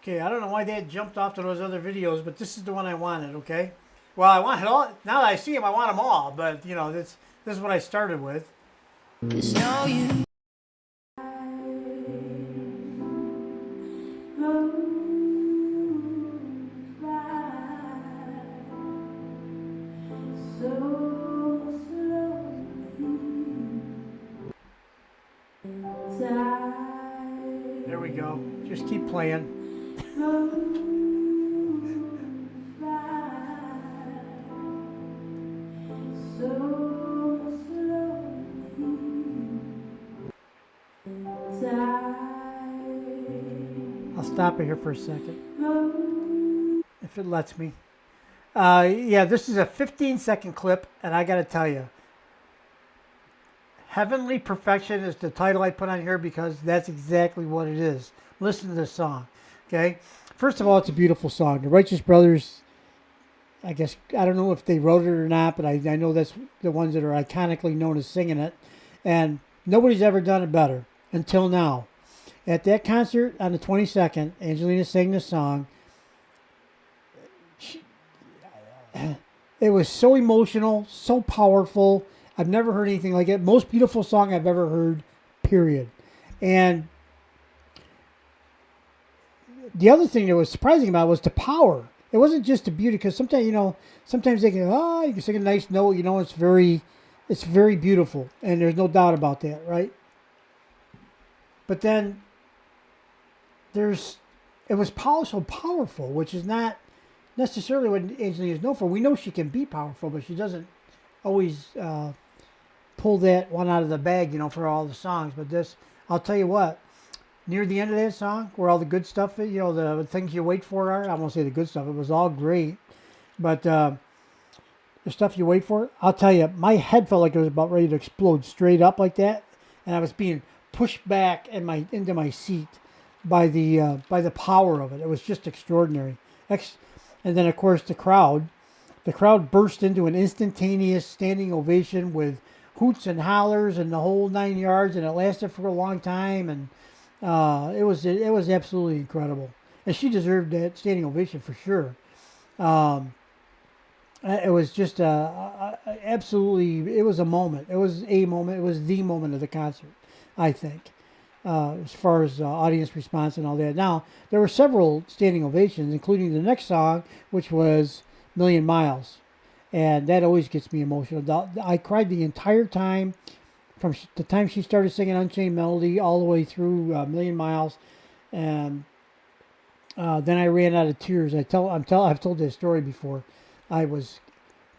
Okay, I don't know why that jumped off to those other videos, but this is the one I wanted, okay? Well, I wanted all, now that I see them, I want them all, but, you know, this is what I started with. No, you. There we go. Just keep playing. I'll stop it here for a second, if it lets me. Yeah, this is a 15-second clip, and I got to tell you, Heavenly Perfection is the title I put on here because that's exactly what it is. Listen to this song, okay? First of all, it's a beautiful song. The Righteous Brothers, I guess, I don't know if they wrote it or not, but I know that's the ones that are iconically known as singing it. And nobody's ever done it better until now. At that concert on the 22nd, Angelina sang this song. It was so emotional, so powerful. I've never heard anything like it. Most beautiful song I've ever heard, period. And the other thing that was surprising about it was the power. It wasn't just the beauty, because sometimes, you know, sometimes they can, you can sing a nice note, you know, it's very beautiful. And there's no doubt about that, right? But then it was so powerful, which is not necessarily what Angelina is known for. We know she can be powerful, but she doesn't always pull that one out of the bag, you know, for all the songs. But this, I'll tell you what, near the end of that song, where all the good stuff, you know, the things you wait for are, I won't say the good stuff, it was all great. But the stuff you wait for, I'll tell you, my head felt like it was about ready to explode straight up like that. And I was being pushed back into my seat by the power of it. It was just extraordinary. And then, of course, the crowd burst into an instantaneous standing ovation with hoots and hollers and the whole 9 yards, and it lasted for a long time. And it was absolutely incredible, and she deserved that standing ovation for sure. It was just absolutely. It was a moment. It was a moment. It was the moment of the concert, I think. As far as audience response and all that. Now, there were several standing ovations, including the next song, which was Million Miles. And that always gets me emotional. I cried the entire time, from the time she started singing Unchained Melody all the way through Million Miles. And then I ran out of tears. I've told this story before. I was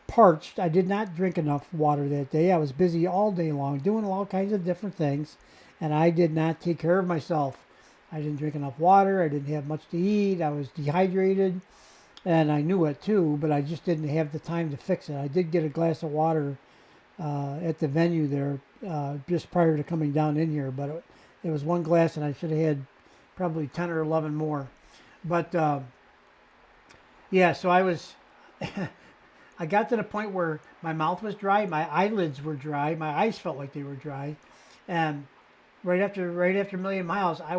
parched. I did not drink enough water that day. I was busy all day long doing all kinds of different things, and I did not take care of myself. I didn't drink enough water. I didn't have much to eat. I was dehydrated, and I knew it too, but I just didn't have the time to fix it. I did get a glass of water at the venue there just prior to coming down in here, but it was one glass, and I should have had probably 10 or 11 more. But yeah, so I was... I got to the point where my mouth was dry, my eyelids were dry, my eyes felt like they were dry, and right after Million Miles, I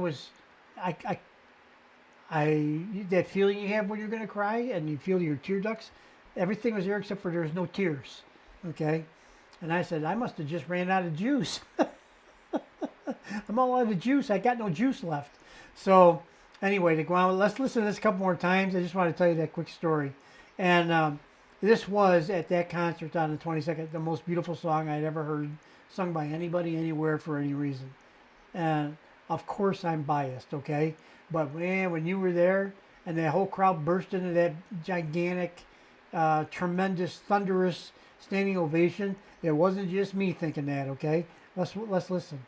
that feeling you have when you're gonna cry and you feel your tear ducts, everything was there except for there's no tears, okay, and I said I must have just ran out of juice. I'm all out of juice. I got no juice left. So anyway, to go on, let's listen to this a couple more times. I just want to tell you that quick story, and. This was, at that concert on the 22nd, the most beautiful song I'd ever heard sung by anybody, anywhere, for any reason. And, of course, I'm biased, okay? But, man, when you were there and that whole crowd burst into that gigantic, tremendous, thunderous standing ovation, it wasn't just me thinking that, okay? Let's listen.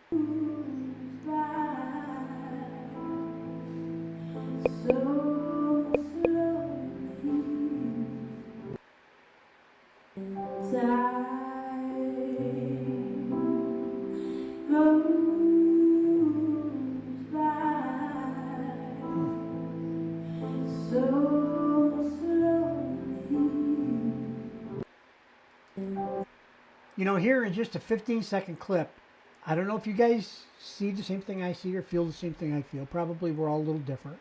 here in just a 15-second clip, I don't know if you guys see the same thing I see or feel the same thing I feel. Probably we're all a little different.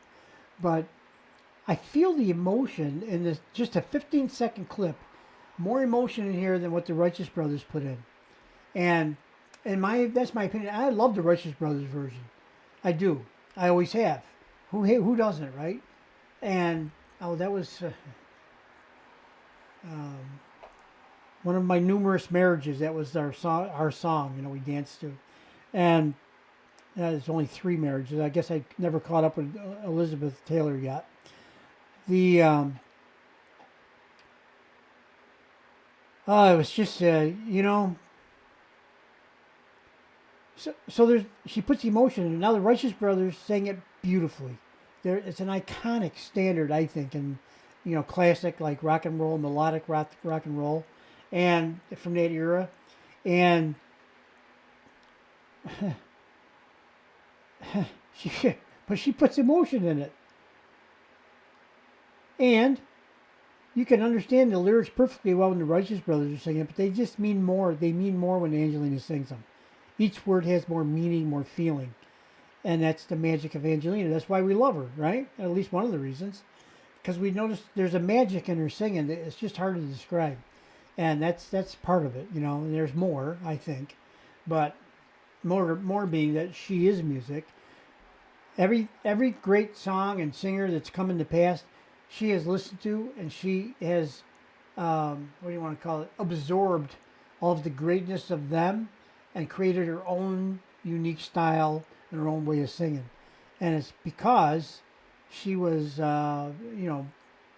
But I feel the emotion in this just a 15-second clip. More emotion in here than what the Righteous Brothers put in. And that's my opinion. I love the Righteous Brothers version. I do. I always have. Who doesn't, right? And that was one of my numerous marriages. That was our song. We danced to, and there's only 3 marriages. I guess I never caught up with Elizabeth Taylor yet. The it was just So she puts emotion in it. Now the Righteous Brothers sang it beautifully. It's an iconic standard, I think, in classic like rock and roll, melodic rock and roll, and from that era, and she puts emotion in it, and you can understand the lyrics perfectly well when the Righteous Brothers are singing it, but they just mean more. They mean more when Angelina sings them. Each word has more meaning, more feeling. And that's the magic of Angelina. That's why we love her, right? At least one of the reasons. Because we notice there's a magic in her singing that it's just hard to describe. And that's part of it, And there's more, I think. But more being that she is music. Every great song and singer that's come in the past, she has listened to, and she has, absorbed all of the greatness of them and created her own unique style and her own way of singing. And it's because she was,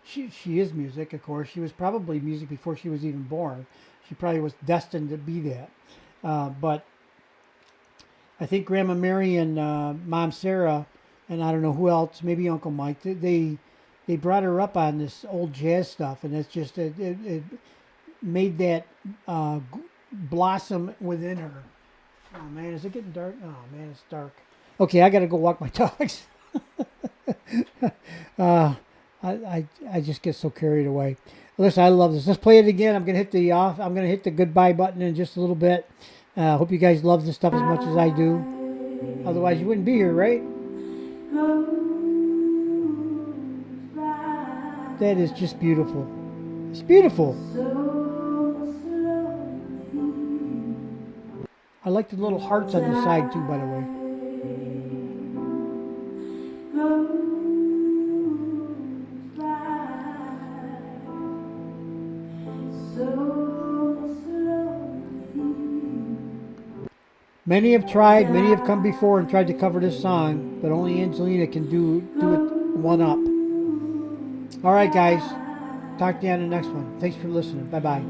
she is music, of course. She was probably music before she was even born. She probably was destined to be that. But I think Grandma Mary and Mom Sarah, and I don't know who else, maybe Uncle Mike, they brought her up on this old jazz stuff, and it's just it made that blossom within her. Oh man, is it getting dark? Oh man, it's dark. Okay, I gotta go walk my dogs. I just get so carried away. Listen, I love this. Let's play it again. I'm gonna hit the goodbye button in just a little bit. Hope you guys love this stuff as much as I do. Otherwise, you wouldn't be here, right? That is just beautiful. It's beautiful. I like the little hearts on the side too, by the way. Many have tried, many have come before and tried to cover this song, but only Angelina can do it one up. All right, guys. Talk to you on the next one. Thanks for listening. Bye-bye.